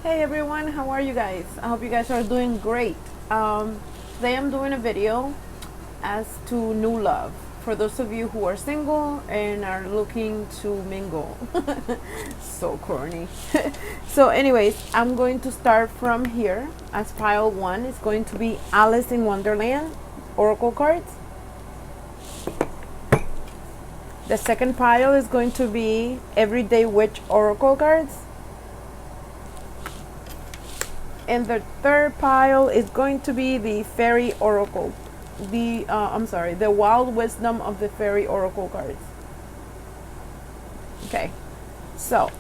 Hey everyone, how are you guys? I hope you guys are doing great. Today I'm doing a video as to new love for those of you who are single and are looking to mingle. So corny. So anyways, I'm going to start from here as pile 1. It's going to be Alice in Wonderland Oracle cards. The second pile is going to be Everyday Witch Oracle cards. And the third pile is going to be the Fairy Oracle. The Wild Wisdom of the Fairy Oracle cards. Okay, so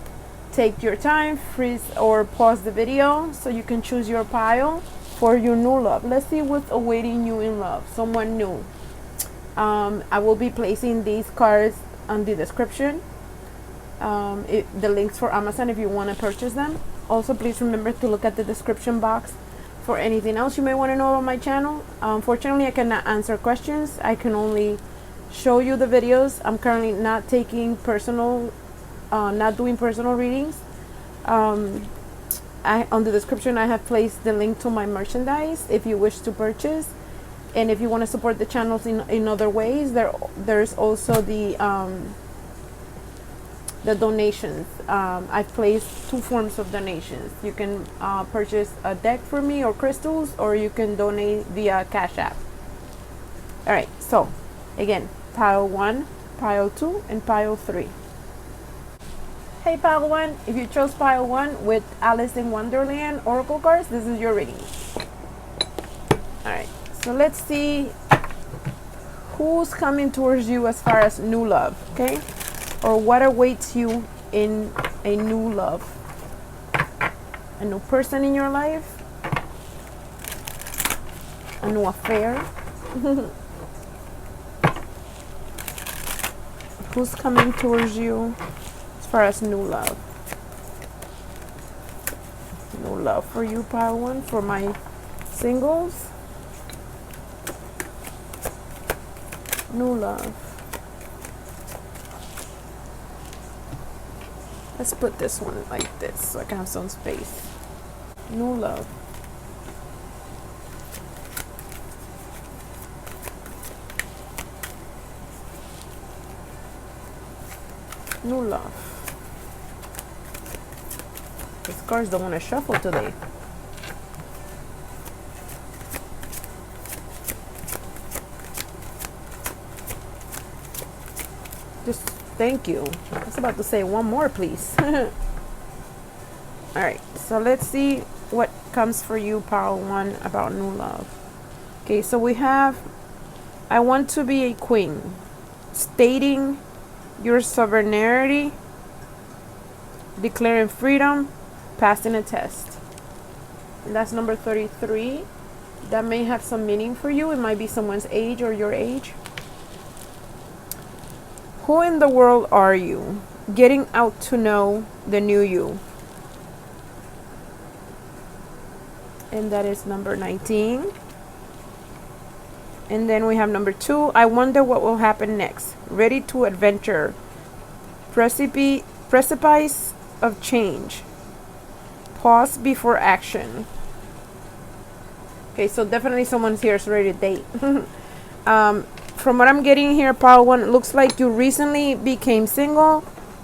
take your time, freeze or pause the video so you can choose your pile for your new love. Let's see what's awaiting you in love, someone new. I will be placing these cards on the description. The links for Amazon if you want to purchase them. Also, please remember to look at the description box for anything else you may want to know about my channel. Unfortunately, I cannot answer questions. I can only show you the videos. I'm currently not taking not doing personal readings. On the description, I have placed the link to my merchandise if you wish to purchase. And if you want to support the channels in other ways, there's also the donations. I've placed 2 forms of donations. You can purchase a deck for me or crystals, or you can donate via Cashapp. Alright, so again, pile 1, pile 2, and pile 3. Hey pile 1, if you chose pile 1 with Alice in Wonderland Oracle cards, this is your reading. Alright, so let's see who's coming towards you as far as new love, okay? Or what awaits you in a new love, a new person in your life, a new affair. Who's coming towards you as far as new love? New love for you, pile 1, for my singles. New love. Let's put this one like this so I can have some space. New love. New love. These cards don't want to shuffle today. Just thank you. I was about to say one more, please. Alright, so let's see what comes for you, pile 1, about new love. Okay, so we have, I want to be a queen. Stating your sovereignty, declaring freedom, passing a test. And that's number 33. That may have some meaning for you. It might be someone's age or your age. Who in the world are you? Getting out to know the new you. And that is number 19. And then we have number 2. I wonder what will happen next. Ready to adventure. Precipice of change. Pause before action. Okay, so definitely someone's here is ready to date. From what I'm getting here, pile 1, it looks like you recently became single,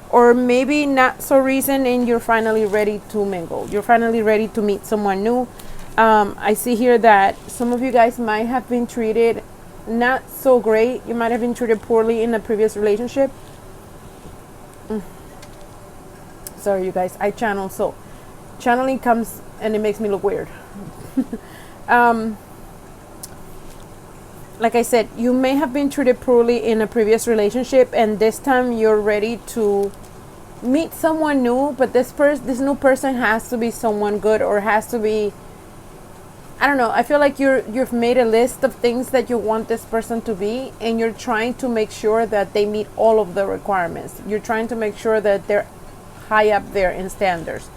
or maybe not so recent, and you're finally ready to mingle. You're finally ready to meet someone new. I see here that some of you guys might have been treated not so great. You might have been treated poorly in a previous relationship. Sorry, you guys. I channel, so channeling comes and it makes me look weird. Like I said, you may have been treated poorly in a previous relationship, and this time you're ready to meet someone new, but this new person has to be someone good, or has to be, I don't know. I feel like you've made a list of things that you want this person to be, and you're trying to make sure that they meet all of the requirements. You're trying to make sure that they're high up there in standards.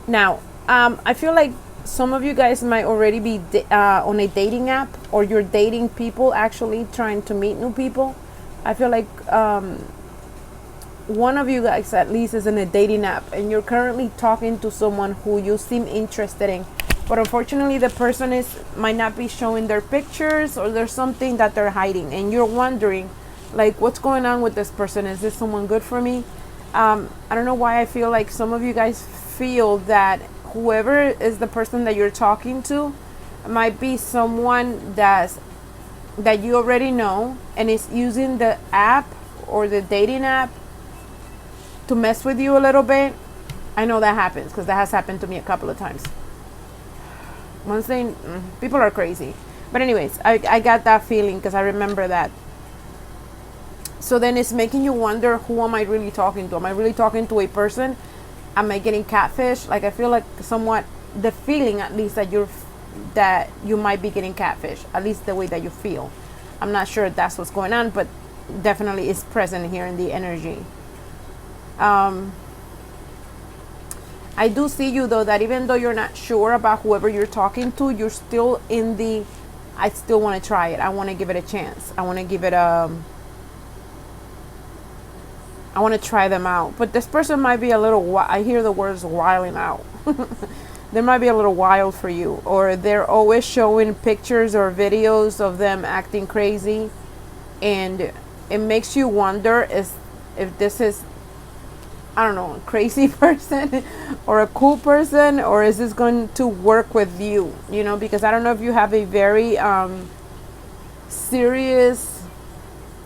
Now, I feel like some of you guys might already be on a dating app, or you're dating people, actually trying to meet new people. I feel like one of you guys at least is in a dating app, and you're currently talking to someone who you seem interested in, but unfortunately the person might not be showing their pictures, or there's something that they're hiding, and you're wondering, like, what's going on with this person? Is this someone good for me? I don't know why I feel like some of you guys feel that whoever is the person that you're talking to might be someone that you already know, and is using the app or the dating app to mess with you a little bit. I know that happens because that has happened to me a couple of times. People are crazy. But anyways, I got that feeling because I remember that. So then it's making you wonder, who am I really talking to? Am I really talking to a person? Am I getting catfish? Like, I feel like somewhat the feeling, at least, that you might be getting catfish, at least the way that you feel. I'm not sure if that's what's going on, but definitely is present here in the energy. I do see you though, that even though you're not sure about whoever you're talking to, you're still in the, I still want to try it. I want to give it a chance. I want to give it I want to try them out. But this person might be a little, I hear the words wilding out. They might be a little wild for you, or they're always showing pictures or videos of them acting crazy, and it makes you wonder if this is, I don't know, a crazy person or a cool person, or is this going to work with you? You know, because I don't know if you have a very serious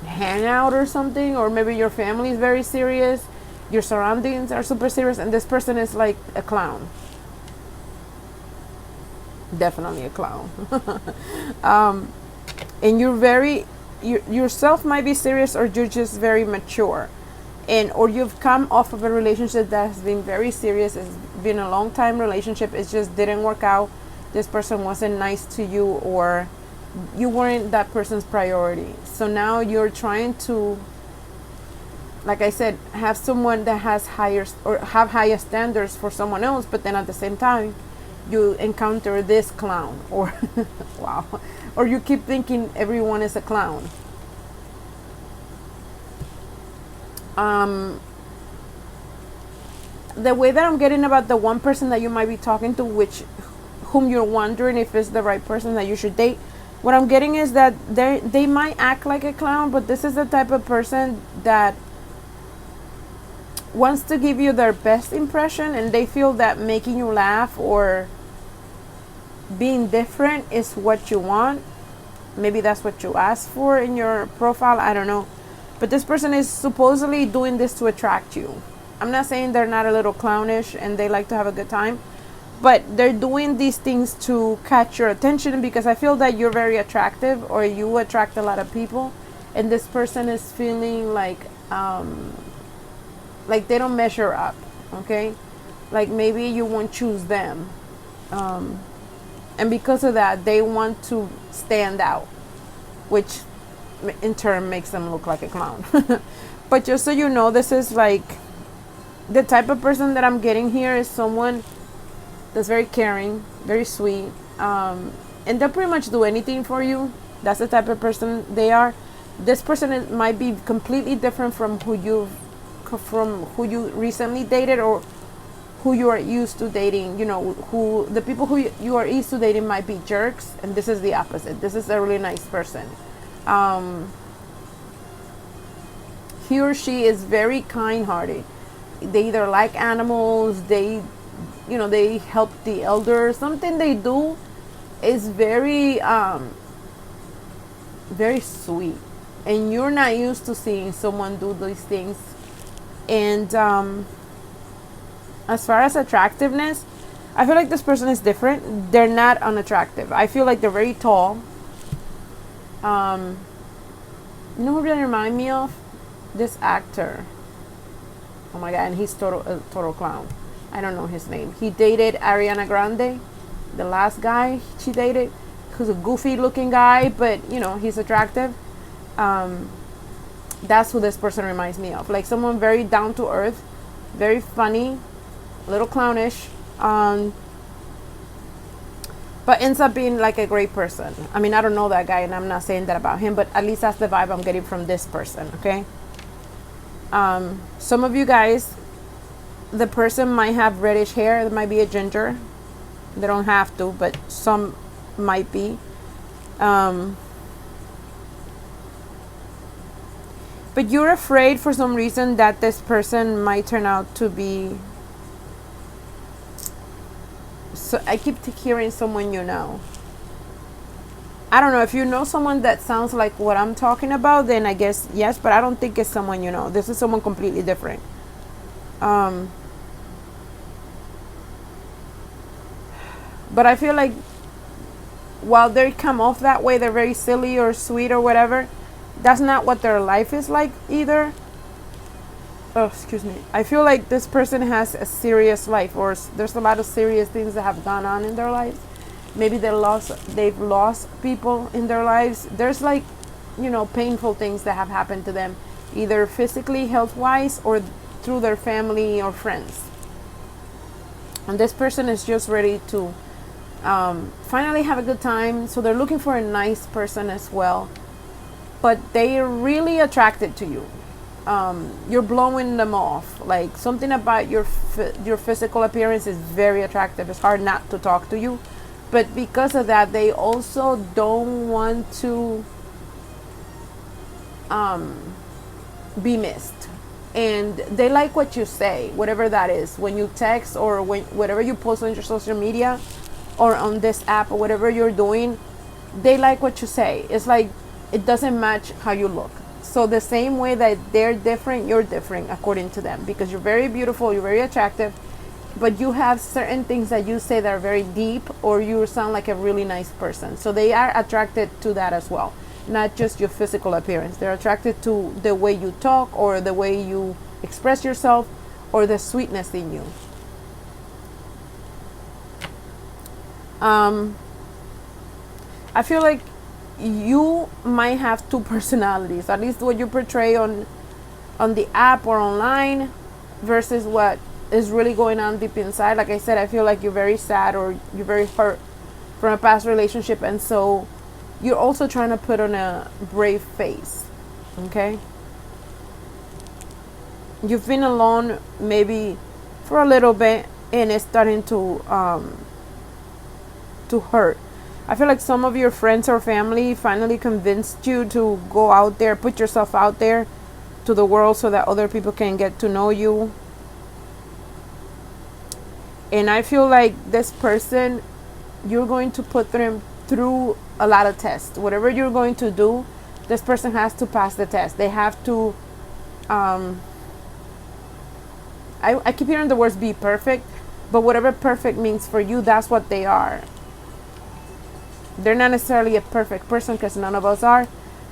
hangout or something, or maybe your family is very serious, your surroundings are super serious, and this person is like a clown. Definitely a clown. And yourself might be serious, or you're just very mature, or you've come off of a relationship that has been very serious. It's been a long time relationship. It just didn't work out. This person wasn't nice to you, or you weren't that person's priority. So now you're trying to, like I said, have someone that has higher standards for someone else, but then at the same time you encounter this clown, or wow, or you keep thinking everyone is a clown. The way that I'm getting about the one person that you might be talking to, whom you're wondering if it's the right person that you should date, what I'm getting is that they might act like a clown, but this is the type of person that wants to give you their best impression, and they feel that making you laugh or being different is what you want. Maybe that's what you asked for in your profile, I don't know. But this person is supposedly doing this to attract you. I'm not saying they're not a little clownish and they like to have a good time, but they're doing these things to catch your attention, because I feel that you're very attractive, or you attract a lot of people, and this person is feeling like they don't measure up, okay? Like maybe you won't choose them. And because of that, they want to stand out, which in turn makes them look like a clown. But just so you know, this is like the type of person that I'm getting here is someone that's very caring, very sweet, and they'll pretty much do anything for you. That's the type of person they are. This person might be completely different from who you recently dated, or who you are used to dating. You know, who the people who you are used to dating might be jerks, and this is the opposite. This is a really nice person. He or she is very kind-hearted. They either like animals, they help the elders. Something they do is very very sweet, and you're not used to seeing someone do these things. And as far as attractiveness, I feel like this person is different. They're not unattractive. I feel like they're very tall. You know who they remind me of? This actor. Oh my god, and he's total clown. I don't know his name. He dated Ariana Grande, the last guy she dated, who's a goofy looking guy, but you know, he's attractive. That's who this person reminds me of. Like someone very down to earth, very funny, a little clownish, but ends up being like a great person. I mean, I don't know that guy, and I'm not saying that about him, but at least that's the vibe I'm getting from this person, okay? Some of you guys, the person might have reddish hair. It might be a ginger. They don't have to, but some might be. But you're afraid for some reason that this person might turn out to be... So I keep hearing someone you know. I don't know. If you know someone that sounds like what I'm talking about, then I guess yes, but I don't think it's someone you know. This is someone completely different. But I feel like while they come off that way, they're very silly or sweet or whatever, that's not what their life is like either. Oh, excuse me. I feel like this person has a serious life, or there's a lot of serious things that have gone on in their lives. Maybe they've lost people in their lives. There's like, you know, painful things that have happened to them, either physically, health-wise, or through their family or friends. And this person is just ready to finally have a good time. So they're looking for a nice person as well, but they are really attracted to you. You're blowing them off. Like something about your physical appearance is very attractive. It's hard not to talk to you, but because of that, they also don't want to be missed. And they like what you say, whatever that is, when you text or whatever you post on your social media or on this app or whatever you're doing. They like what you say. It's like it doesn't match how you look. So the same way that they're different, you're different according to them, because you're very beautiful, you're very attractive, but you have certain things that you say that are very deep, or you sound like a really nice person. So they are attracted to that as well, not just your physical appearance. They're attracted to the way you talk, or the way you express yourself, or the sweetness in you. I feel like you might have two personalities, at least what you portray on the app or online versus what is really going on deep inside. Like I said, I feel like you're very sad, or you're very hurt from a past relationship, and so you're also trying to put on a brave face. Okay, you've been alone maybe for a little bit, and it's starting to hurt. I feel like some of your friends or family finally convinced you to go out there, put yourself out there to the world so that other people can get to know you. And I feel like this person, you're going to put them through a lot of tests. Whatever you're going to do, this person has to pass the test. They have to, I keep hearing the words be perfect, but whatever perfect means for you, that's what they are. They're not necessarily a perfect person, because none of us are.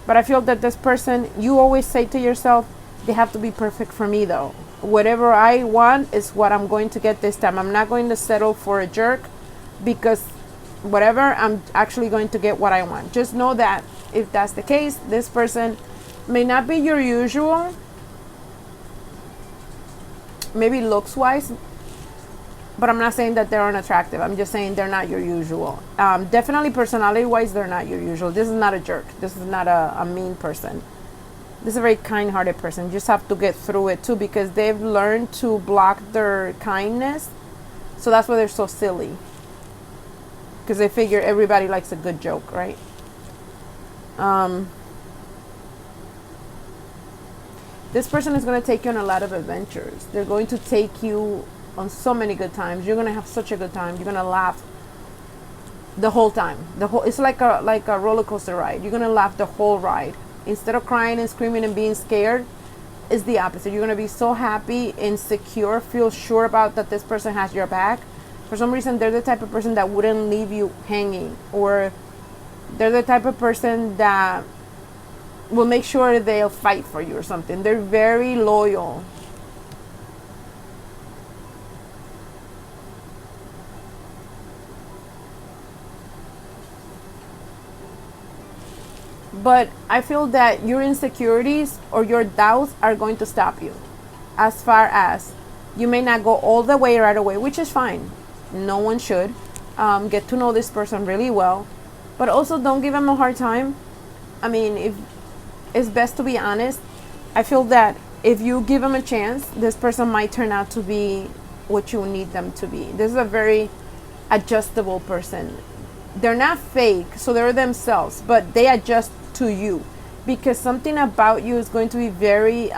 But I feel that this person, you always say to yourself, they have to be perfect for me though. Whatever I want is what I'm going to get this time. I'm not going to settle for a jerk, because whatever, I'm actually going to get what I want. Just know that if that's the case, this person may not be your usual, maybe looks wise, but I'm not saying that they're unattractive. I'm just saying they're not your usual. Definitely personality-wise, they're not your usual. This is not a jerk. This is not a mean person. This is a very kind-hearted person. You just have to get through it too, because they've learned to block their kindness. So that's why they're so silly, because they figure everybody likes a good joke, right? This person is going to take you on a lot of adventures. They're going to take you on so many good times. You're going to have such a good time. You're going to laugh the whole time. It's like a roller coaster ride. You're going to laugh the whole ride. Instead of crying and screaming and being scared, it's the opposite. You're going to be so happy and secure, feel sure about that this person has your back. For some reason, they're the type of person that wouldn't leave you hanging, or they're the type of person that will make sure they'll fight for you or something. They're very loyal. But I feel that your insecurities or your doubts are going to stop you. As far as you may not go all the way right away, which is fine. No one should. get to know this person really well, but also don't give them a hard time. I mean, if it's best to be honest, I feel that if you give them a chance, this person might turn out to be what you need them to be. This is a very adjustable person. They're not fake, so they're themselves, but they adjust to you because something about you is going to be very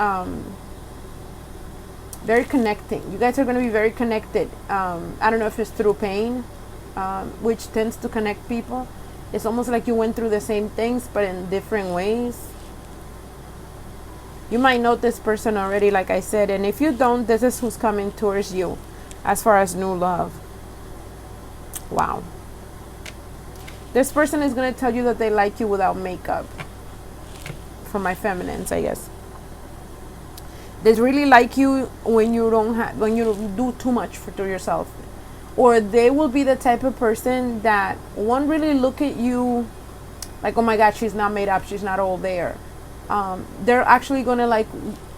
very connecting. You guys are going to be very connected. I don't know if it's through pain, which tends to connect people. It's almost like you went through the same things but in different ways. You might know this person already, like I said, and if you don't, this is who's coming towards you as far as new love. Wow. This person is going to tell you that they like you without makeup. For my feminines, I guess. They really like you when you don't do too much to yourself. Or they will be the type of person that won't really look at you like, oh my God, she's not made up, she's not all there. They're actually going to, like,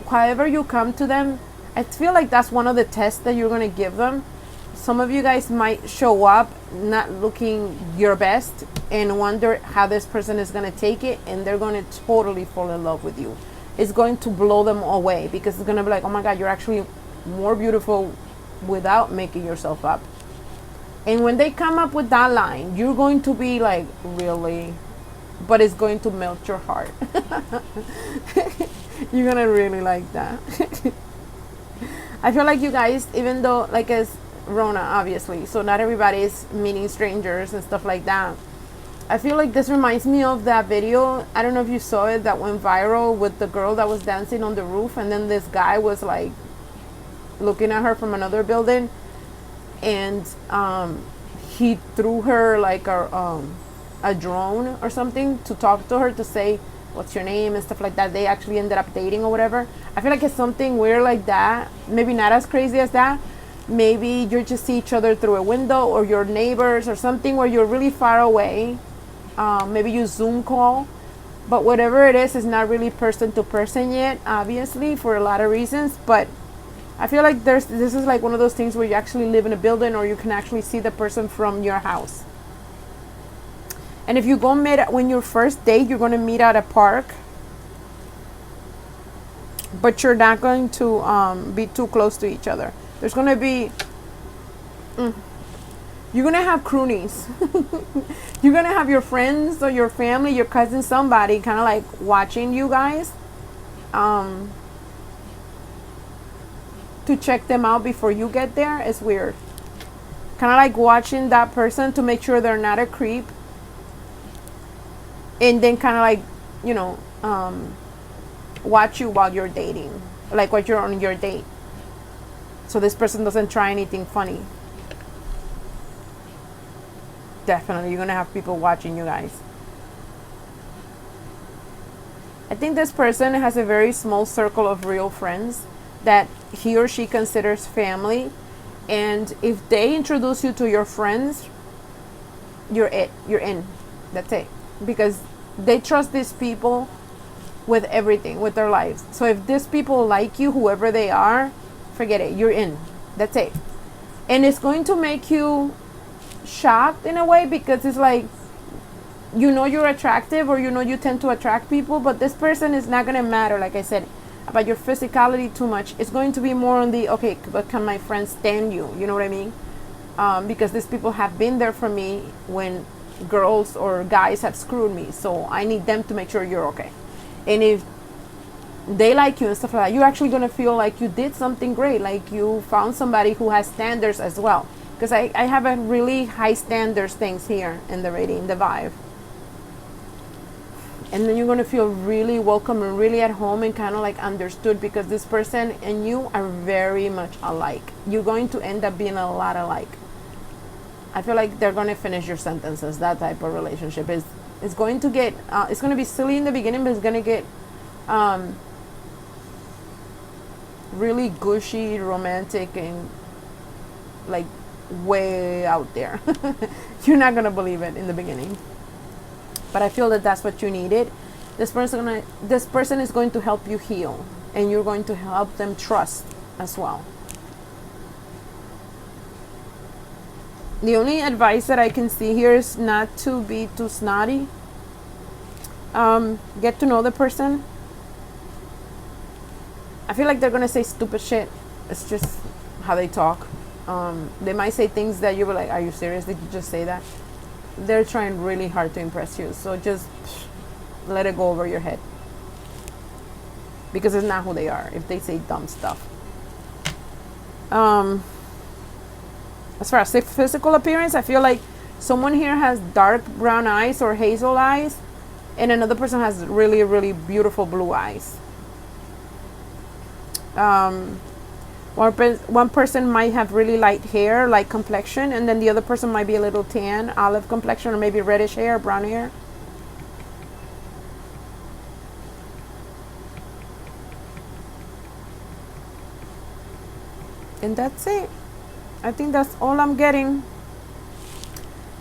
however you come to them, I feel like that's one of the tests that you're going to give them. Some of you guys might show up not looking your best and wonder how this person is going to take it, and they're going to totally fall in love with you. It's going to blow them away because it's going to be like, oh my God, you're actually more beautiful without making yourself up. And when they come up with that line, you're going to be like, really? But it's going to melt your heart. You're going to really like that. I feel like you guys, even though, like, as Rona, obviously, so not everybody is meeting strangers and stuff like that. I feel like this reminds me of that video. I don't know if you saw it, that went viral with the girl that was dancing on the roof, and then this guy was like looking at her from another building, and he threw her like a drone or something to talk to her, to say what's your name and stuff like that. They actually ended up dating or whatever. I feel like it's something weird like that. Maybe not as crazy as that. Maybe you just see each other through a window, or your neighbors, or something where you're really far away. Maybe you Zoom call, but whatever it is, it's not really person to person yet, obviously, for a lot of reasons. But I feel like this is like one of those things where you actually live in a building, or you can actually see the person from your house. And if you go meet, when your first date, you're going to meet at a park, but you're not going to be too close to each other. There's going to be you're going to have croonies. You're going to have your friends or your family, your cousin, somebody kind of like watching you guys to check them out before you get there. It's weird. Kind of like watching that person to make sure they're not a creep. And then kind of like, you know, watch you while you're dating. Like while you're on your date. So this person doesn't try anything funny. Definitely, you're going to have people watching you guys. I think this person has a very small circle of real friends that he or she considers family. And if they introduce you to your friends, you're in. That's it. Because they trust these people with everything, with their lives. So if these people like you, whoever they are, forget it. You're in. That's it. And it's going to make you shocked in a way, because it's like, you know, you're attractive, or you know you tend to attract people, but this person is not going to matter, like I said, about your physicality too much. It's going to be more on the, okay, but can my friends stand you? You know what I mean? Because these people have been there for me when girls or guys have screwed me, so I need them to make sure you're okay. And if they like you and stuff like that, you're actually going to feel like you did something great, like you found somebody who has standards as well. Because I have a really high standards things here in the reading, the vibe. And then you're going to feel really welcome and really at home and kind of like understood, because this person and you are very much alike. You're going to end up being a lot alike. I feel like they're going to finish your sentences. That type of relationship is going to get, it's going to be silly in the beginning, but it's going to get really gushy, romantic, and like way out there. You're not going to believe it in the beginning. But I feel that that's what you needed. This person is going to help you heal, and you're going to help them trust as well. The only advice that I can see here is not to be too snotty. Get to know the person. I feel like they're gonna say stupid shit. It's just how they talk. They might say things that you were like, are you serious? Did you just say that? They're trying really hard to impress you. So just let it go over your head. Because it's not who they are if they say dumb stuff. As far as physical appearance, I feel like someone here has dark brown eyes or hazel eyes, and another person has really, really beautiful blue eyes. One person might have really light hair, light complexion, and then the other person might be a little tan, olive complexion, or maybe reddish hair, brown hair. And that's it. I think that's all I'm getting.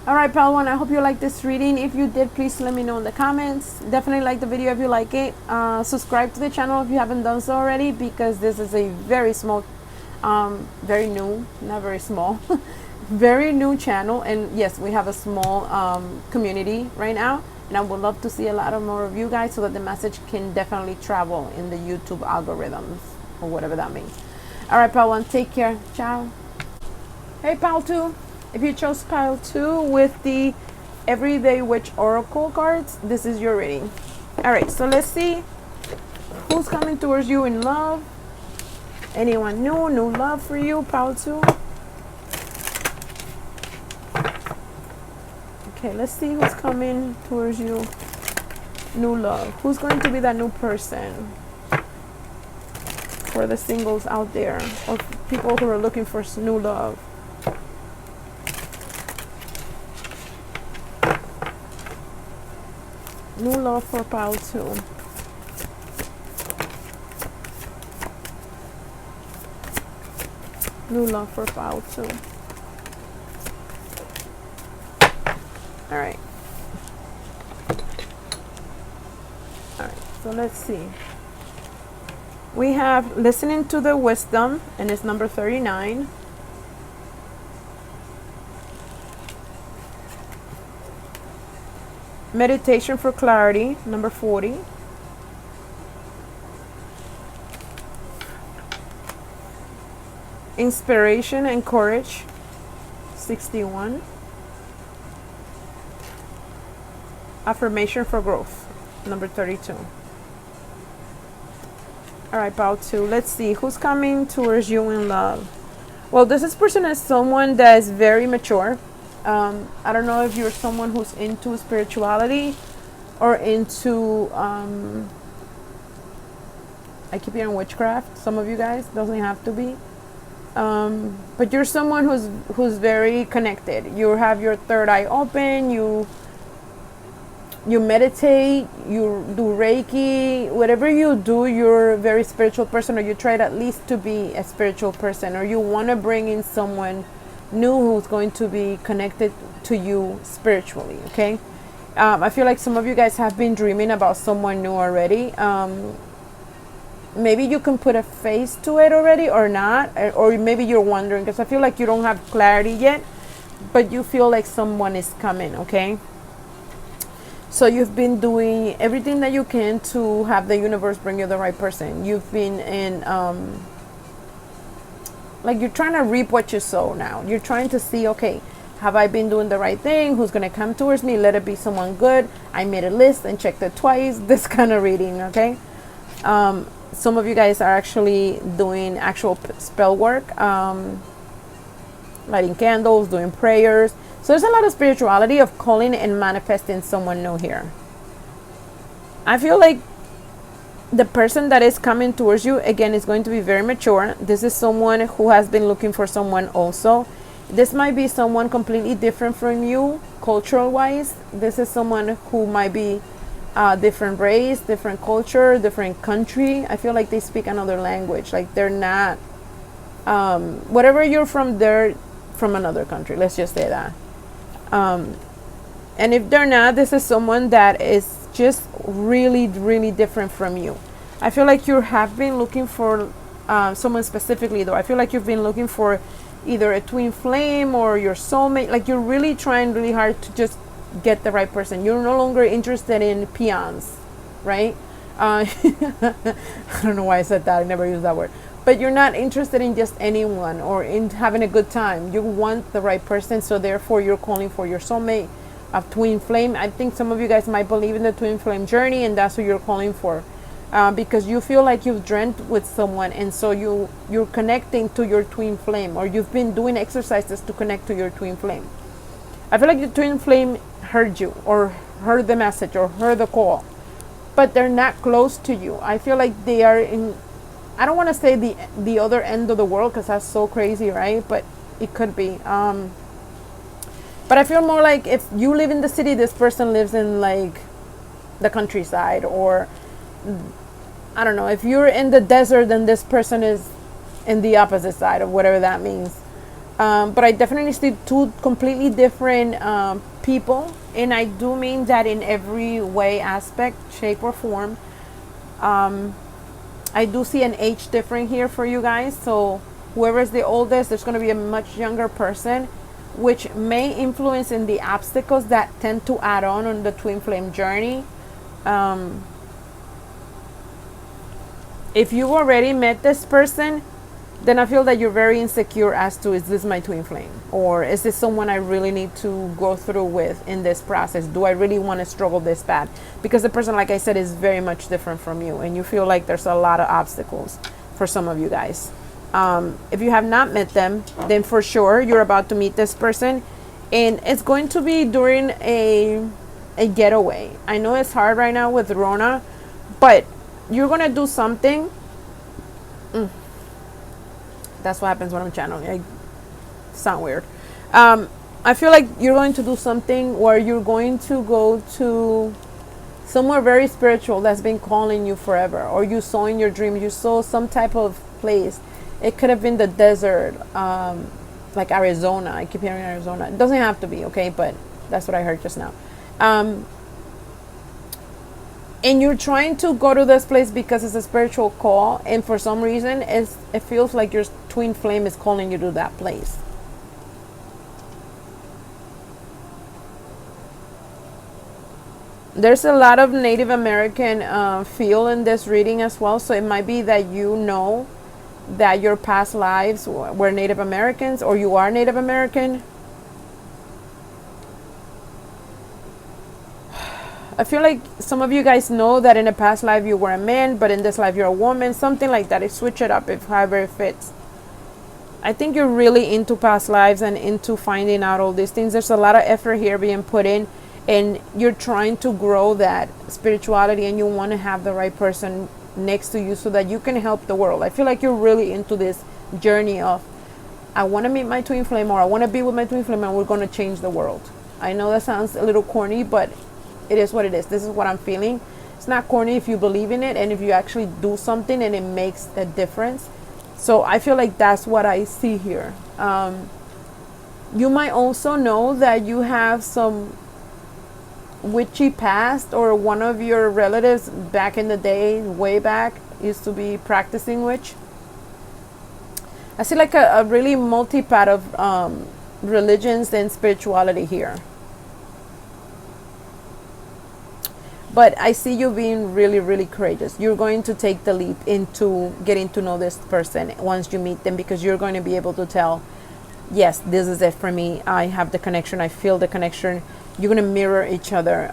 All right, pal one, I hope you like this reading. If you did, please let me know in the comments. Definitely like the video if you like it. Subscribe to the channel if you haven't done so already, because this is a very small, very new, not very small, very new channel. And yes, we have a small community right now. And I would love to see a lot of more of you guys so that the message can definitely travel in the YouTube algorithms or whatever that means. All right, pal one, take care. Ciao. Hey, pal two. If you chose pile 2 with the Everyday Witch Oracle cards, this is your reading. All right, so let's see who's coming towards you in love. Anyone new love for you, pile 2? Okay, let's see who's coming towards you. New love. Who's going to be that new person? For the singles out there, or people who are looking for new love. New love for pile 2. New love for pile 2. All right. All right, so let's see. We have listening to the wisdom, and it's number 39. Meditation for clarity, number 40. Inspiration and courage, 61. Affirmation for growth, number 32. All right, pile 2. Let's see who's coming towards you in love. Well, this person is someone that is very mature. I don't know if you're someone who's into spirituality or into I keep hearing witchcraft. Some of you guys, doesn't have to be, but you're someone who's very connected. You have your third eye open. You meditate, you do Reiki, whatever you do, you're a very spiritual person, or you try at least to be a spiritual person, or you want to bring in someone new who's going to be connected to you spiritually. Okay, I feel like some of you guys have been dreaming about someone new already. Maybe you can put a face to it already or not, or maybe you're wondering, because I feel like you don't have clarity yet, but you feel like someone is coming. Okay, so you've been doing everything that you can to have the universe bring you the right person. You've been in like you're trying to reap what you sow now. You're trying to see, okay, have I been doing the right thing? Who's going to come towards me? Let it be someone good. I made a list and checked it twice. This kind of reading, okay? Some of you guys are actually doing actual spell work, lighting candles, doing prayers. So there's a lot of spirituality of calling and manifesting someone new here. I feel like the person that is coming towards you, again, is going to be very mature. This is someone who has been looking for someone also. This might be someone completely different from you, cultural wise. This is someone who might be different race, different culture, different country. I feel like they speak another language. Like they're not, whatever you're from, they're from another country. Let's just say that. And if they're not, this is someone that is just really, really different from you. I feel like you have been looking for someone specifically, though. I feel like you've been looking for either a twin flame or your soulmate. Like you're really trying really hard to just get the right person. You're no longer interested in peons, right? I don't know why I said that. I never used that word. But you're not interested in just anyone or in having a good time. You want the right person, so therefore you're calling for your soulmate, a twin flame. I think some of you guys might believe in the twin flame journey, and that's what you're calling for. Because you feel like you've dreamt with someone, and so you're connecting to your twin flame, or you've been doing exercises to connect to your twin flame. I feel like the twin flame heard you, or heard the message, or heard the call, but they're not close to you. I feel like they are in, I don't want to say the other end of the world, because that's so crazy, right? But it could be. But I feel more like if you live in the city, this person lives in like the countryside, or I don't know, if you're in the desert, then this person is in the opposite side, of whatever that means. But I definitely see two completely different people, and I do mean that in every way, aspect, shape, or form. I do see an age difference here for you guys. So whoever is the oldest, there's going to be a much younger person, which may influence in the obstacles that tend to add on the twin flame journey. If you've already met this person, then I feel that you're very insecure as to, is this my twin flame? Or is this someone I really need to go through with in this process? Do I really want to struggle this bad? Because the person, like I said, is very much different from you, and you feel like there's a lot of obstacles for some of you guys. If you have not met them, then for sure you're about to meet this person, and it's going to be during a getaway. I know it's hard right now with Rona, but you're going to do something. That's what happens when I'm channeling. I sound weird. I feel like you're going to do something where you're going to go to somewhere very spiritual that's been calling you forever, or you saw in your dream, you saw some type of place. It could have been the desert, like Arizona. I keep hearing Arizona. It doesn't have to be, okay, but that's what I heard just now. And you're trying to go to this place because it's a spiritual call, and for some reason it feels like your twin flame is calling you to that place. There's a lot of Native American feel in this reading as well, so it might be that you know that your past lives were Native Americans, or you are Native American. I feel like some of you guys know that in a past life you were a man, but in this life you're a woman, something like that. Switch it up, if however it fits. I think you're really into past lives and into finding out all these things. There's a lot of effort here being put in, and you're trying to grow that spirituality, and you want to have the right person next to you so that you can help the world. I feel like you're really into this journey of, I want to meet my twin flame, or I want to be with my twin flame, and we're going to change the world. I know that sounds a little corny, but it is what it is. This is what I'm feeling. It's not corny if you believe in it, and if you actually do something and it makes a difference. So I feel like that's what I see here. You might also know that you have some witchy past, or one of your relatives back in the day, way back, used to be practicing witch. I see like a really multi-path of religions and spirituality here. But I see you being really, really courageous. You're going to take the leap into getting to know this person once you meet them, because you're going to be able to tell, yes, this is it for me. I have the connection. I feel the connection. You're going to mirror each other.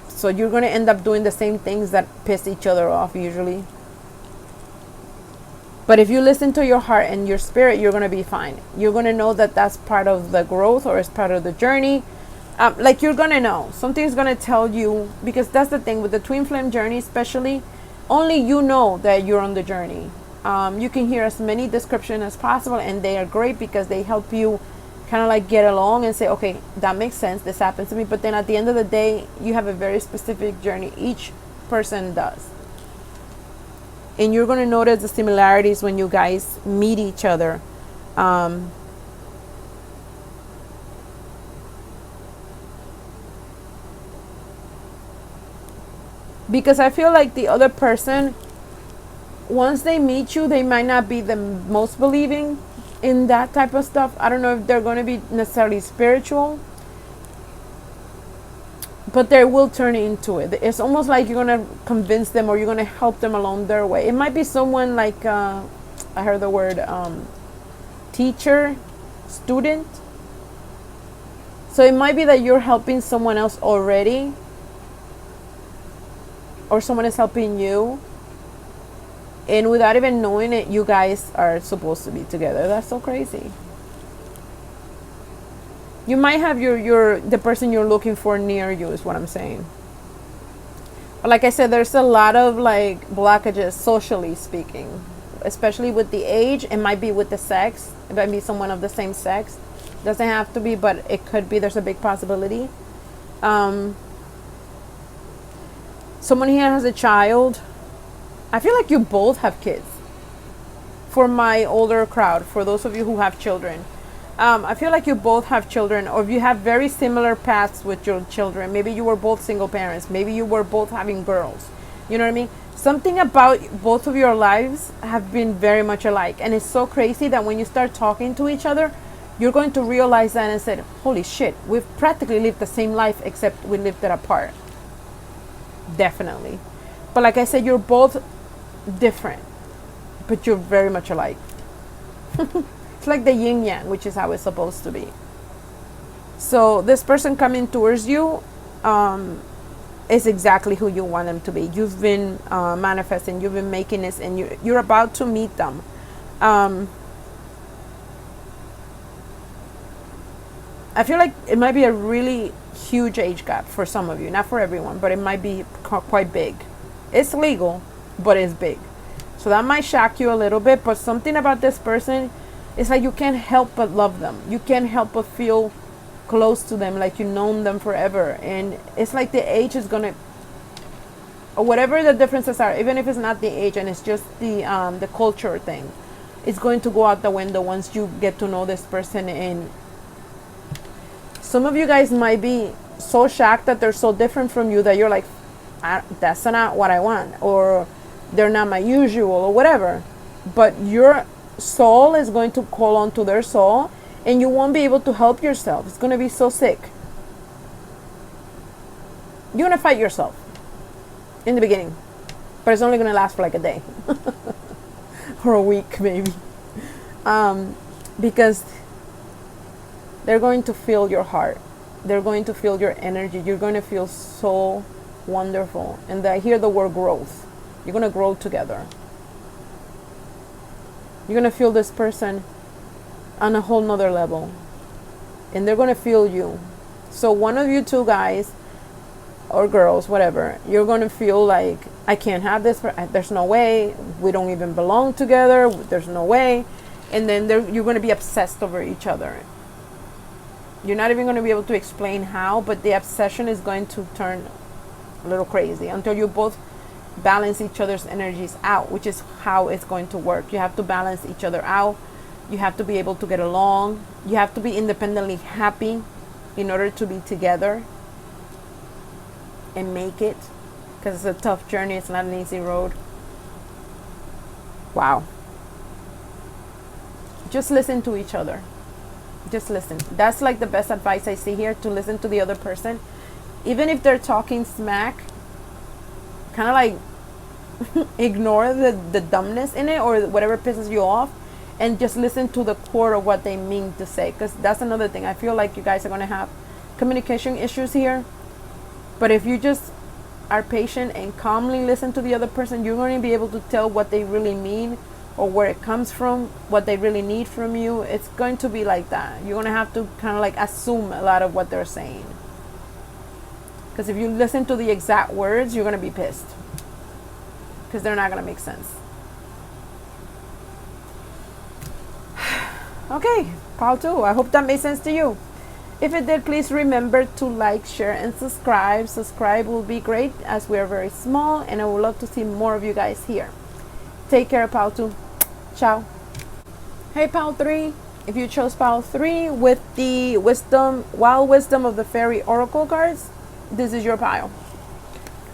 So you're going to end up doing the same things that piss each other off usually. But if you listen to your heart and your spirit, you're going to be fine. You're going to know that that's part of the growth, or it's part of the journey. Like you're going to know. Something's going to tell you, because that's the thing with the twin flame journey especially. Only you know that you're on the journey. You can hear as many descriptions as possible, and they are great because they help you kind of like get along and say, okay, that makes sense. This happens to me. But then at the end of the day, you have a very specific journey. Each person does. And you're going to notice the similarities when you guys meet each other. Because I feel like the other person, once they meet you, they might not be the most believing, in that type of stuff. I don't know if they're going to be necessarily spiritual, but they will turn into it. It's almost like you're going to convince them, or you're going to help them along their way. It might be someone like, I heard the word teacher, student. So it might be that you're helping someone else already, or someone is helping you. And without even knowing it, you guys are supposed to be together. That's so crazy. You might have the person you're looking for near you, is what I'm saying. But like I said, there's a lot of like blockages, socially speaking, especially with the age. It might be with the sex. It might be someone of the same sex. Doesn't have to be, but it could be. There's a big possibility. Someone here has a child. I feel like you both have kids. For my older crowd, for those of you who have children, I feel like you both have children, or if you have very similar paths with your children. Maybe you were both single parents. Maybe you were both having girls. You know what I mean? Something about both of your lives have been very much alike. And it's so crazy that when you start talking to each other, you're going to realize that and say, holy shit, we've practically lived the same life, except we lived it apart. Definitely. But like I said, you're both different, but you're very much alike. It's like the yin yang, which is how it's supposed to be. So this person coming towards you is exactly who you want them to be. You've been manifesting, you've been making this, and you're about to meet them. I feel like it might be a really huge age gap for some of you, not for everyone, but it might be quite big. It's legal, but it's big. So that might shock you a little bit, but something about this person, it's like you can't help but love them. You can't help but feel close to them, like you've known them forever. And it's like the age is gonna, or whatever the differences are, even if it's not the age and it's just the culture thing, it's going to go out the window once you get to know this person. And some of you guys might be so shocked that they're so different from you that you're like, that's not what I want, or they're not my usual, or whatever. But your soul is going to call on to their soul, and you won't be able to help yourself. It's going to be so sick. You're going to fight yourself in the beginning, but it's only going to last for like a day or a week maybe, because they're going to feel your heart. They're going to feel your energy. You're going to feel so wonderful. And I hear the word growth. You're going to grow together. You're going to feel this person on a whole nother level. And they're going to feel you. So one of you two guys or girls, whatever, you're going to feel like, I can't have this. There's no way. We don't even belong together. There's no way. And then you're going to be obsessed over each other. You're not even going to be able to explain how, but the obsession is going to turn a little crazy until you both balance each other's energies out, which is how it's going to work. You have to balance each other out. You have to be able to get along. You have to be independently happy in order to be together and make it, because it's a tough journey. It's not an easy road. Wow. Just listen to each other. Just listen. That's like the best advice I see here, to listen to the other person. Even if they're talking smack, kind of like ignore the dumbness in it or whatever pisses you off, and just listen to the core of what they mean to say. Because that's another thing. I feel like you guys are going to have communication issues here. But if you just are patient and calmly listen to the other person, you're going to be able to tell what they really mean, or where it comes from, what they really need from you. It's going to be like that. You're going to have to kind of like assume a lot of what they're saying. Because if you listen to the exact words, you're going to be pissed. Because they're not going to make sense. Okay, pile 2. I hope that made sense to you. If it did, please remember to like, share, and subscribe. Subscribe will be great, as we are very small, and I would love to see more of you guys here. Take care, pile 2. Ciao. Hey, pile 3. If you chose pile 3 with the wild wisdom of the fairy oracle cards, this is your pile.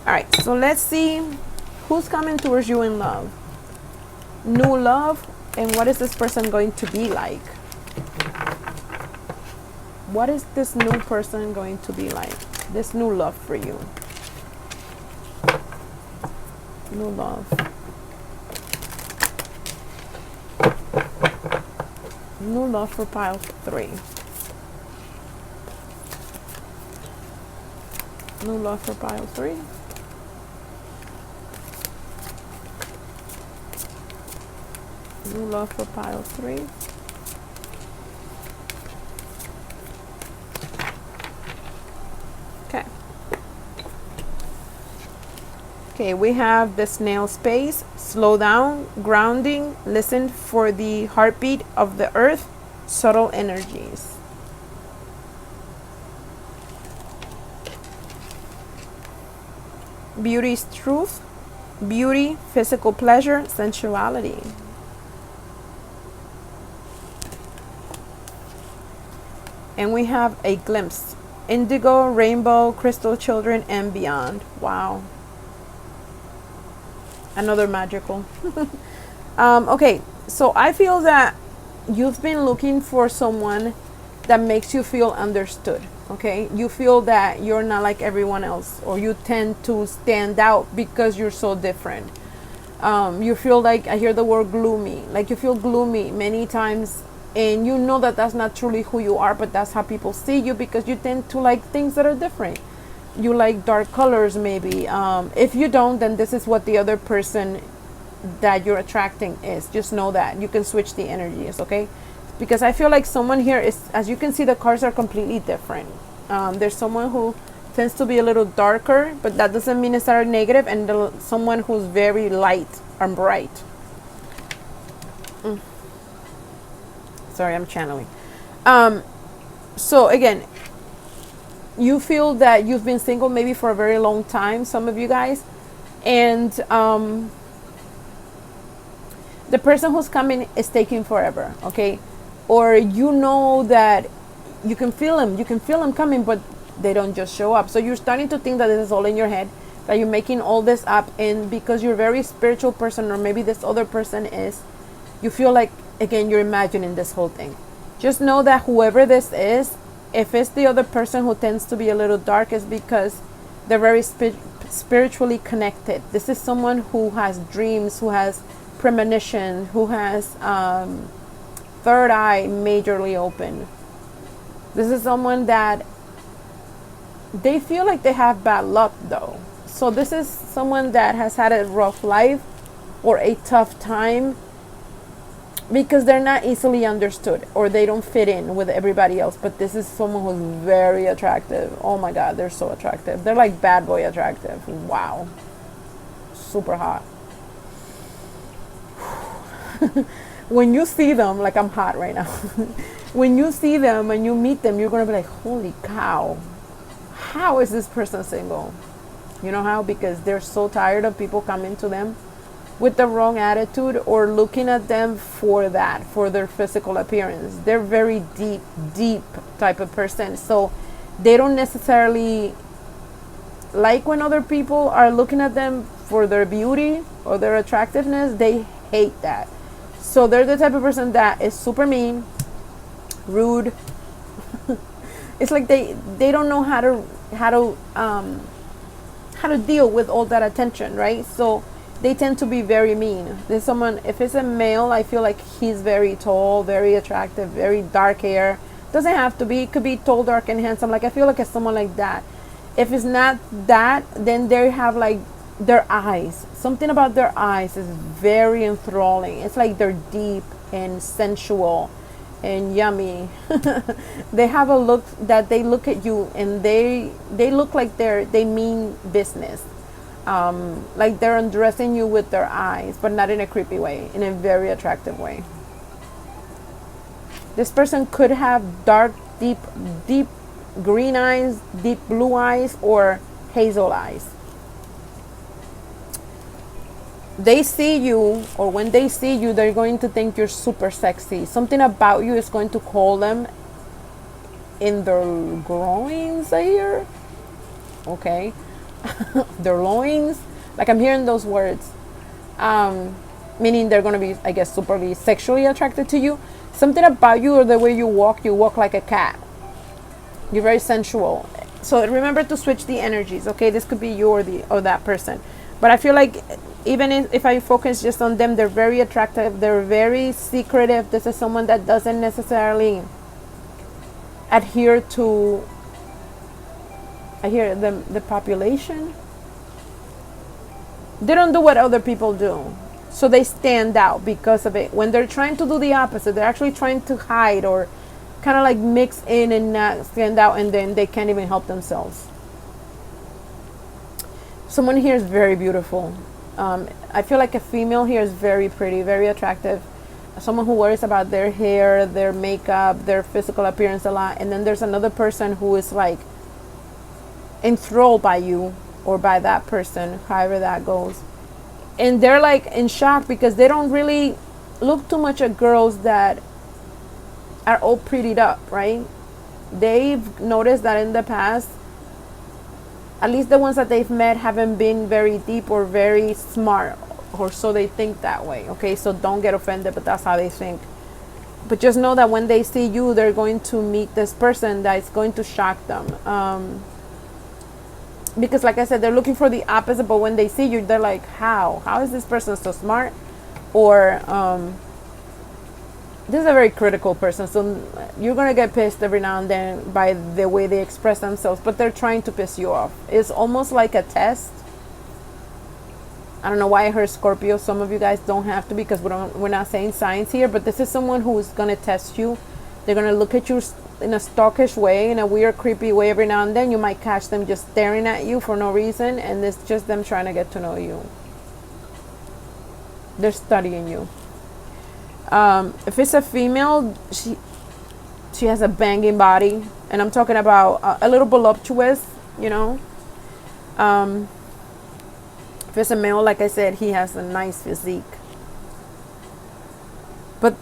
All right, so let's see who's coming towards you in love. New love And what is this person going to be like? What is this new person going to be like? This new love for you. New love. New love for pile 3. New love for pile 3. New love for pile 3. Okay. Okay, we have the snail space, slow down, grounding, listen for the heartbeat of the earth, subtle energies. Beauty is truth, beauty, physical pleasure, sensuality. And we have a glimpse, indigo, rainbow, crystal children, and beyond. Wow. Another magical. Okay, so I feel that you've been looking for someone that makes you feel understood. Okay, you feel that you're not like everyone else, or you tend to stand out because you're so different. You feel like, I hear the word gloomy, like you feel gloomy many times, and you know that that's not truly who you are, but that's how people see you, because you tend to like things that are different. You like dark colors maybe. If you don't, then this is what the other person that you're attracting is. Just know that you can switch the energies, okay? Because I feel like someone here is, as you can see, the cards are completely different. There's someone who tends to be a little darker, but that doesn't mean it's negative, and someone who's very light and bright. Sorry, I'm channeling. So again, you feel that you've been single maybe for a very long time, some of you guys, and the person who's coming is taking forever, okay? Or you know that you can feel them coming, but they don't just show up. So you're starting to think that this is all in your head, that you're making all this up, and because you're a very spiritual person, or maybe this other person is, you feel like, again, you're imagining this whole thing. Just know that whoever this is, if it's the other person who tends to be a little dark, is because they're very spiritually connected. This is someone who has dreams, who has premonition, who has third eye majorly open. This is someone that they feel like they have bad luck though. So this is someone that has had a rough life or a tough time, because they're not easily understood, or they don't fit in with everybody else. But this is someone who's very attractive. Oh my God, they're so attractive. They're like bad boy attractive. Wow. Super hot. When you see them, like I'm hot right now. When you see them and you meet them, you're going to be like, holy cow. How is this person single? You know how? Because they're so tired of people coming to them with the wrong attitude, or looking at them for that, for their physical appearance. They're very deep type of person. So they don't necessarily like when other people are looking at them for their beauty or their attractiveness. They hate that. So they're the type of person that is super mean, rude. It's like they don't know how to deal with all that attention, right? So they tend to be very mean. There's someone, if it's a male, I feel like he's very tall, very attractive, very dark hair. Doesn't have to be, it could be tall, dark, and handsome. Like I feel like it's someone like that. If it's not that, then they have like their eyes. Something about their eyes is very enthralling. It's like they're deep and sensual and yummy. They have a look that they look at you and they look like they mean business. Like they're undressing you with their eyes, but not in a creepy way, in a very attractive way. This person could have dark, deep green eyes, deep blue eyes, or hazel eyes. They see you, or when they see you, they're going to think you're super sexy. Something about you is going to call them in their groins, I hear. Okay. Their loins. Like I'm hearing those words. meaning they're going to be, I guess, superly sexually attracted to you. Something about you or the way you walk like a cat. You're very sensual. So remember to switch the energies, okay? This could be you or that person. But I feel like even if I focus just on them, they're very attractive. They're very secretive. This is someone that doesn't necessarily adhere to the population. They don't do what other people do. So they stand out because of it. When they're trying to do the opposite, they're actually trying to hide or kind of like mix in and not stand out, and then they can't even help themselves. Someone here is very beautiful. I feel like a female here is very pretty, very attractive. Someone who worries about their hair, their makeup, their physical appearance a lot. And then there's another person who is like enthralled by you or by that person, however that goes. And they're like in shock because they don't really look too much at girls that are all prettied up, right? They've noticed that in the past, at least the ones that they've met haven't been very deep or very smart, or so they think that way, okay? So don't get offended, but that's how they think. But just know that when they see you, they're going to meet this person that is going to shock them. Because like I said, they're looking for the opposite, but when they see you, they're like, how is this person so smart? Or this is a very critical person, so you're gonna get pissed every now and then by the way they express themselves, but they're trying to piss you off. It's almost like a test. I don't know why I heard Scorpio. Some of you guys don't have to, because we're not saying signs here, but this is someone who's gonna test you. They're gonna look at you in a stalkish way, in a weird, creepy way. Every now and then you might catch them just staring at you for no reason, and it's just them trying to get to know you. They're studying you. If it's a female, she has a banging body, and I'm talking about a little voluptuous, you know. If it's a male, like I said, he has a nice physique. But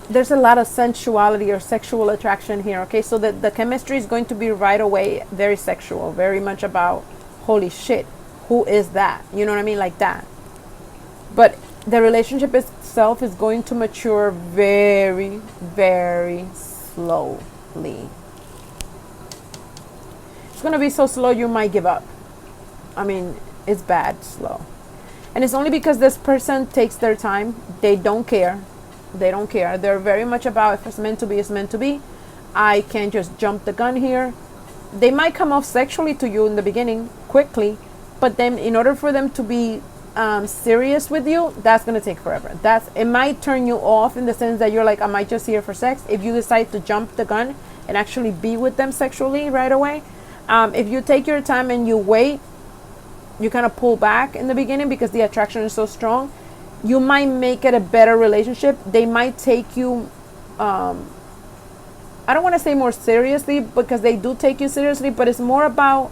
there's a lot of sensuality or sexual attraction here, okay? So the chemistry is going to be right away very sexual, very much about, holy shit, who is that? You know what I mean? Like that. But the relationship itself is going to mature very, very slowly. It's going to be so slow you might give up. I mean, it's bad slow. And it's only because this person takes their time. They don't care. They don't care. They're very much about, if it's meant to be, it's meant to be. I can't just jump the gun here. They might come off sexually to you in the beginning, quickly, but then in order for them to be serious with you, that's going to take forever. It might turn you off in the sense that you're like, am I just here for sex? If you decide to jump the gun and actually be with them sexually right away. If you take your time and you wait, you kind of pull back in the beginning because the attraction is so strong, you might make it a better relationship. They might take you, I don't want to say more seriously, because they do take you seriously, but it's more about,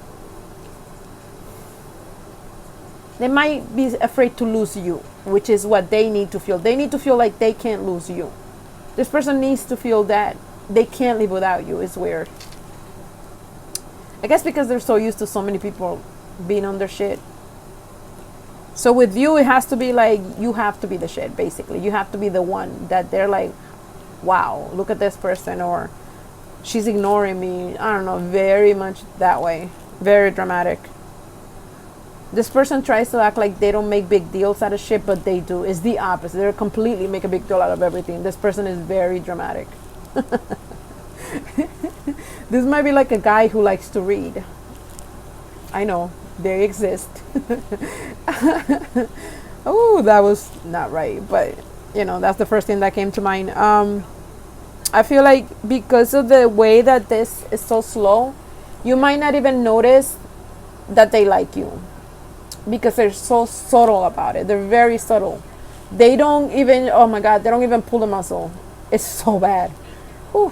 they might be afraid to lose you, which is what they need to feel. They need to feel like they can't lose you. This person needs to feel that they can't live without you. It's weird. I guess because they're so used to so many people being on their shit. So with you, it has to be like, you have to be the shit, basically. You have to be the one that they're like, wow, look at this person, or she's ignoring me. I don't know, very much that way. Very dramatic. This person tries to act like they don't make big deals out of shit, but they do. It's the opposite. They completely make a big deal out of everything. This person is very dramatic. This might be like a guy who likes to read. I know, they exist. Oh, that was not right, but you know, that's the first thing that came to mind. I feel like because of the way that this is so slow, you might not even notice that they like you, because they're so subtle about it. They're very subtle. They don't even, oh my God, they don't even pull the muscle. It's so bad. Whew.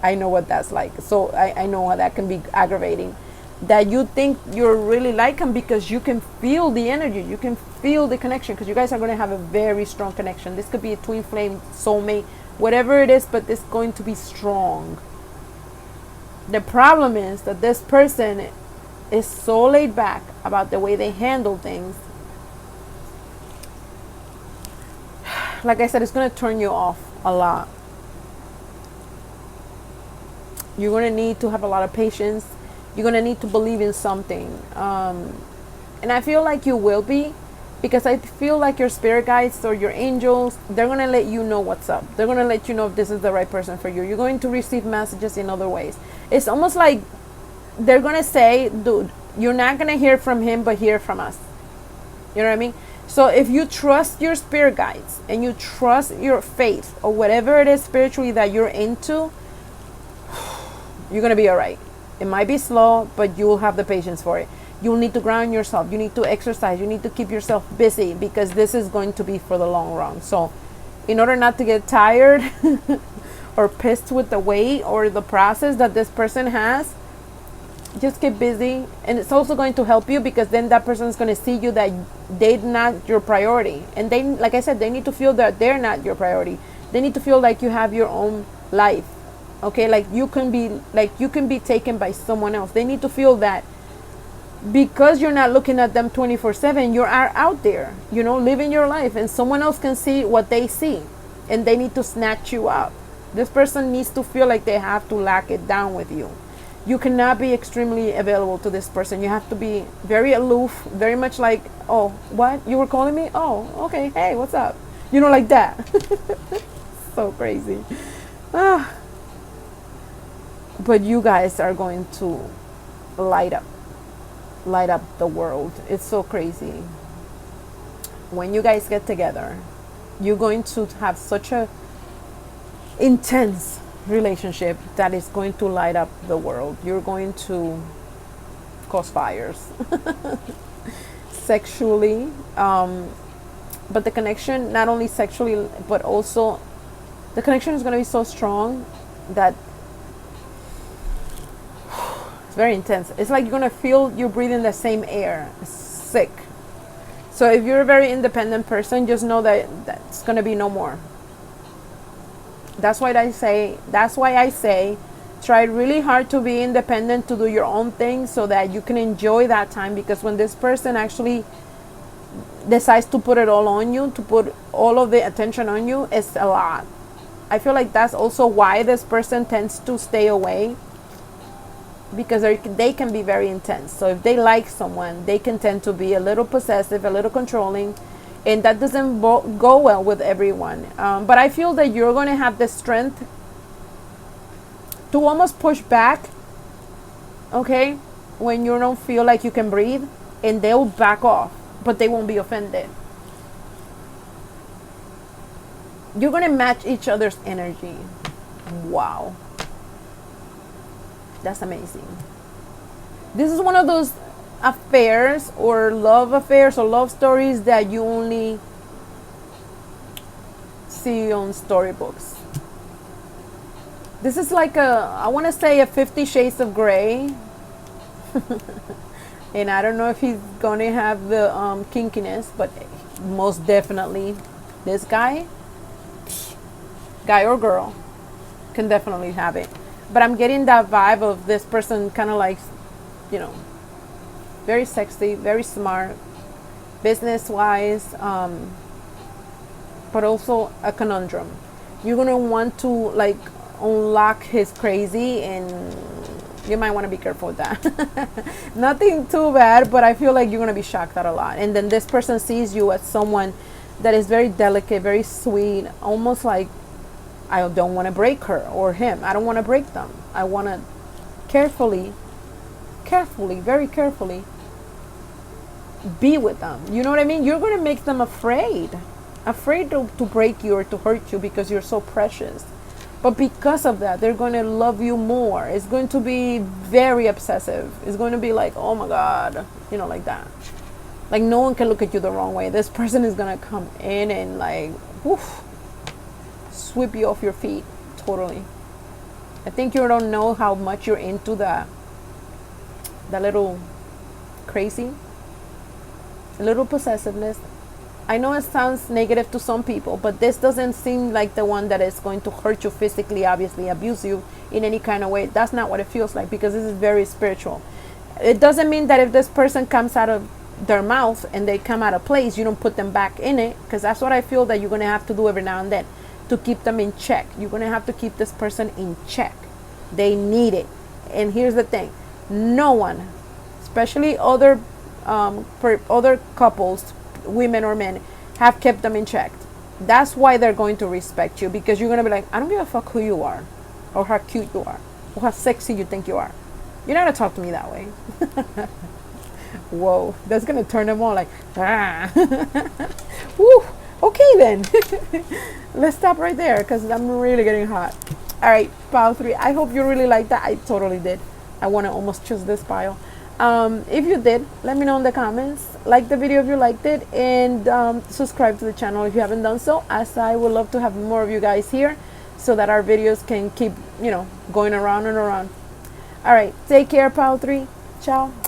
I know what that's like. So I know how that can be aggravating. That you think you're really like them because you can feel the energy. You can feel the connection, because you guys are going to have a very strong connection. This could be a twin flame, soulmate, whatever it is, but it's going to be strong. The problem is that this person is so laid back about the way they handle things like I said, it's going to turn you off a lot. You're going to need to have a lot of patience. You're going to need to believe in something. And I feel like you will be, because I feel like your spirit guides or your angels, they're going to let you know what's up. They're going to let you know if this is the right person for you. You're going to receive messages in other ways. It's almost like they're going to say, dude, you're not going to hear from him, but hear from us. You know what I mean? So if you trust your spirit guides and you trust your faith or whatever it is spiritually that you're into, you're going to be all right. It might be slow, but you will have the patience for it. You'll need to ground yourself. You need to exercise. You need to keep yourself busy, because this is going to be for the long run. So in order not to get tired or pissed with the wait or the process that this person has, just get busy. And it's also going to help you, because then that person is going to see you that they're not your priority. And they, like I said, they need to feel that they're not your priority. They need to feel like you have your own life. Okay, like you can be taken by someone else. They need to feel that, because you're not looking at them 24/7, you are out there, you know, living your life, and someone else can see what they see, and they need to snatch you up. This person needs to feel like they have to lock it down with you. You cannot be extremely available to this person. You have to be very aloof, very much like, oh, what? You were calling me? Oh, okay. Hey, what's up? You know, like that. So crazy. But you guys are going to light up the world. It's so crazy. When you guys get together, you're going to have such a intense relationship that is going to light up the world. You're going to cause fires sexually, but the connection, not only sexually, but also the connection is going to be so strong that it's very intense. It's like you're going to feel you're breathing the same air. It's sick. So if you're a very independent person, just know that that's going to be no more. That's why I say try really hard to be independent, to do your own thing, so that you can enjoy that time. Because when this person actually decides to put it all on you, to put all of the attention on you, it's a lot. I feel like that's also why this person tends to stay away, because they can be very intense. So if they like someone, they can tend to be a little possessive, a little controlling, and that doesn't go well with everyone. But I feel that you're going to have the strength to almost push back, okay, when you don't feel like you can breathe, and they'll back off, but they won't be offended. You're going to match each other's energy. Wow. That's amazing. This is one of those affairs or love affairs or love stories that you only see on storybooks. This is like I want to say a 50 Shades of Grey. And I don't know if he's going to have the kinkiness, but most definitely this guy or girl, can definitely have it. But I'm getting that vibe of this person kind of like, you know, very sexy, very smart, business-wise, but also a conundrum. You're going to want to like unlock his crazy, and you might want to be careful with that. Nothing too bad, but I feel like you're going to be shocked at a lot. And then this person sees you as someone that is very delicate, very sweet, almost like, I don't want to break her or him. I don't want to break them. I want to carefully, very carefully be with them. You know what I mean? You're going to make them afraid to break you or to hurt you, because you're so precious. But because of that, they're going to love you more. It's going to be very obsessive. It's going to be like, oh my God, you know, like that. Like no one can look at you the wrong way. This person is going to come in and like, woof, sweep you off your feet totally. I think you don't know how much you're into that little crazy, a little possessiveness. I know it sounds negative to some people, but this doesn't seem like the one that is going to hurt you physically, obviously abuse you in any kind of way. That's not what it feels like, because this is very spiritual. It doesn't mean that if this person comes out of their mouth and they come out of place, you don't put them back in it, because that's what I feel that you're going to have to do every now and then to keep them in check. You're going to have to keep this person in check. They need it. And here's the thing, no one, especially other other couples, women or men, have kept them in check. That's why they're going to respect you, because you're going to be like, I don't give a fuck who you are, or how cute you are, or how sexy you think you are. You're not going to talk to me that way. Whoa, that's going to turn them on like, ah. Woo, okay then. Let's stop right there, because I'm really getting hot. All right, pile 3. I hope you really liked that. I totally did. I want to almost choose this pile. If you did, let me know in the comments. Like the video if you liked it, and subscribe to the channel if you haven't done so, as I would love to have more of you guys here so that our videos can keep, going around and around. All right, take care, pile 3. Ciao.